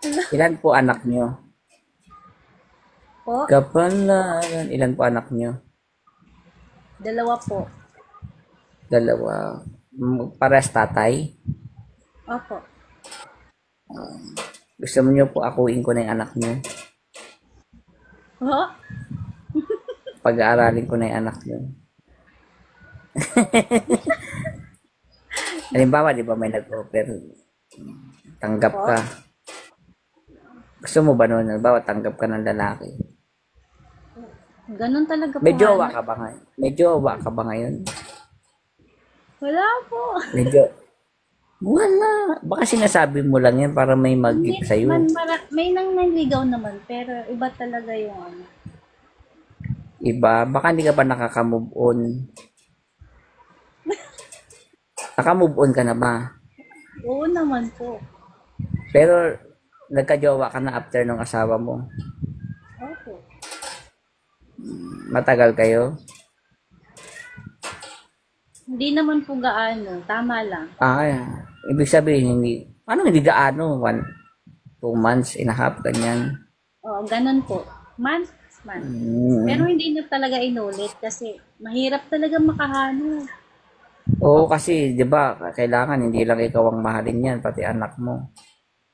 Ilan po anak nyo? Po, Kapalaran. Ilan po anak nyo? dalawa po. Dalawa. Pares tatay. Opo. Gusto mo nyo po akuin ko na yung anak nyo? Ho? Pag-aaralin ko na yung anak nyo. Halimbawa, di ba may nag-offer, tanggap Po? ka. Gusto mo ba noon? Halimbawa, tanggap ka ng lalaki. Ganun talaga po May jowa hanap. ka ba ngayon? May jowa ka ba ngayon? Wala po. Medyo, wala. Baka sinasabi mo lang yan para may Hindi mag-give naman, sa'yo. may nang nanligaw naman, pero iba talaga yung ano. Iba, baka hindi ka pa nakaka-move on. Naka-move on ka na ba? Oo naman po. Pero, nagka-jowa ka na after ng asawa mo. Opo. Matagal kayo? Hindi naman po gaano, tama lang. Ibig sabihin, hindi gaano, 2 months and a half, ganyan. Oo, ganun po. Months, months. Pero Mm. hindi na talaga inulit kasi mahirap talaga makahanap. Oo, kasi, di ba, kailangan hindi lang ikaw ang mahalin yan, pati anak mo.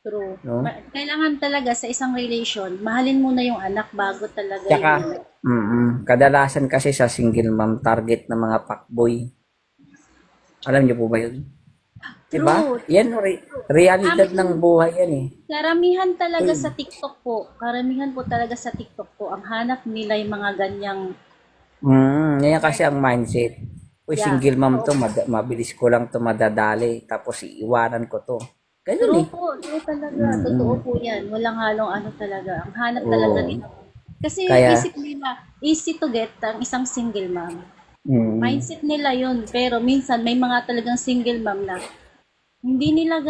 True. No? Kailangan talaga sa isang relation, mahalin muna yung anak bago talaga Tsaka, yung... kadalasan kasi sa single mom, target ng mga fuckboy. Alam niyo po ba yun? Di ba? True. Yan, realidad ng Ang buhay yan eh. karamihan talaga sa TikTok po, karamihan po talaga sa TikTok po, ang hanap nila yung mga ganyang, Yan kasi ang mindset. Uy, yeah, single mom to, totoo. mabilis ko lang to madadali, tapos iiwanan ko to. Ganun True eh. po, true talaga. Totoo Mm-mm. po yan. Walang halong ano talaga. Ang hanap talaga Oo. nila. Kasi Kaya, isip nila, easy to get ang isang single mom. mm, Mindset nila yun. Pero minsan may mga talagang single mom na hindi nila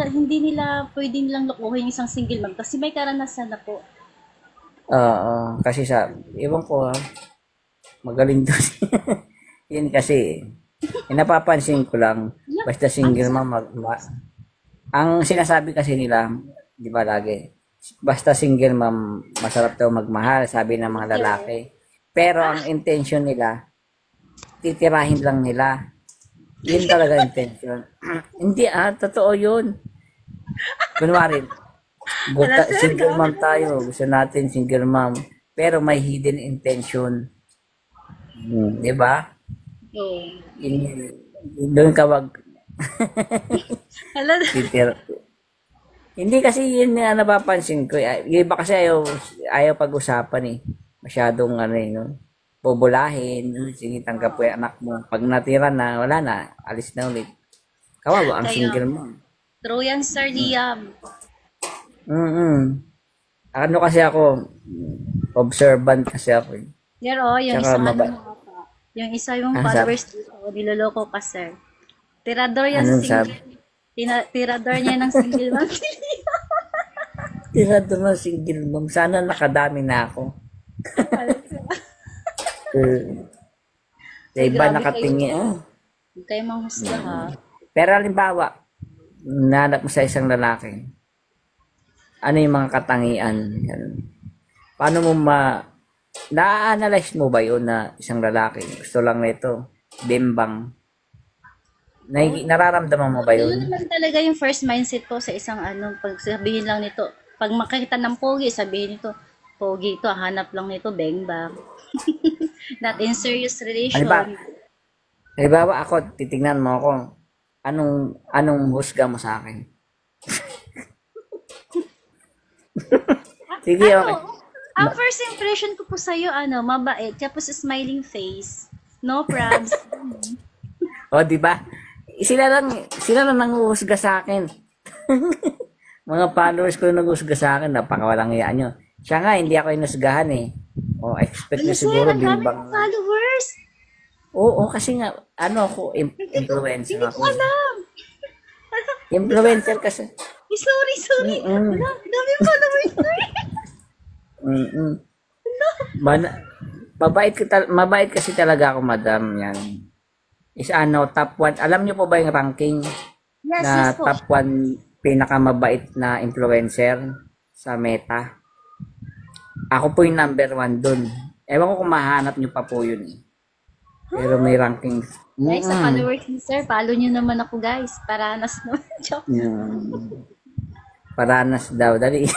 pwede nilang lokohin yung isang single mom kasi may karanasan na po. kasi ewan ko magaling to. Yun kasi, napapansin ko lang, Yeah, basta ang single mom, ang sinasabi kasi nila, di ba lagi, basta single mom, masarap daw magmahal, sabi ng mga yeah. lalaki. Pero ang intention nila, titirahin lang nila. Yun talaga intention. Hindi totoo yun. Kunwari, Wala sir, single mom tayo, gusto natin single mom, pero may hidden intention. Di ba? Oo. Doon ka wag Hala, titir. Hindi kasi yun nga napapansin ko. Yung iba kasi ayaw pag-usapan eh. Masyadong no? Bubulahin. Sige, tanggap ko yung anak mo. Pag natira na, wala na. Alis na ulit. Kawawa ang kaya single mo. true yan sir Liam. Mm-mm. Ano kasi ako, observant kasi ako eh. Pero yung Tsaka isang ano mo ata, yung isa yung sab, followers dito, niloloko ka sir. Tirador yan sa anong sab, single. Tirador niya ng single mom. tira doon ng single mom. Sana nakadami na ako. Uh, sa Ay, iba grabe kayo. nakatingin. Huwag kayo manghusga ha. Pero halimbawa, nanap mo sa isang lalaki, ano yung mga katangian? Ganun. Paano mo na-analyze mo ba yun na isang lalaki? Gusto lang nito, bimbang. Oh, Nararamdaman mo ba yun yun? naman talaga yung first mindset ko sa isang ano, pag sabihin lang nito, pag makita ng pogi, sabihin nito, pogi ito, hanap lang nito, bang bang. Not in serious Halimbawa, relation. halimbawa ako, titignan mo ako, anong husga mo sa akin? Sige, Ano? okay. Ang first impression ko po sa'yo, ano, mabait, tapos smiling face. No probs. O, di ba? Sila lang nanguhusga sa akin. Mga followers ko nanguhusga sa akin, napakawalang iya nyo. Siya nga, hindi ako inusgahan eh. O, expect Wala nyo sir, siguro ang dami bimbang. mong followers. Oo, kasi nga, ako, influencer Hindi ko ako eh. alam. Influencer kasi. Ay, sorry, sorry. Mm-mm. Wala, ang dami mong followers sir. Mm-mm. Mabait kasi talaga ako, madam. Yan. Is top 1. Alam niyo po ba yung ranking Yes, yes na po. top 1 pinakamabait na influencer? sa Meta. Ako po yung number 1 dun. Ewan ko kung mahanap nyo pa po yun eh. Pero may rankings. Guys, sa followers ni sir, follow nyo naman ako guys. Paranas naman. Joke. Paranas daw. Dali.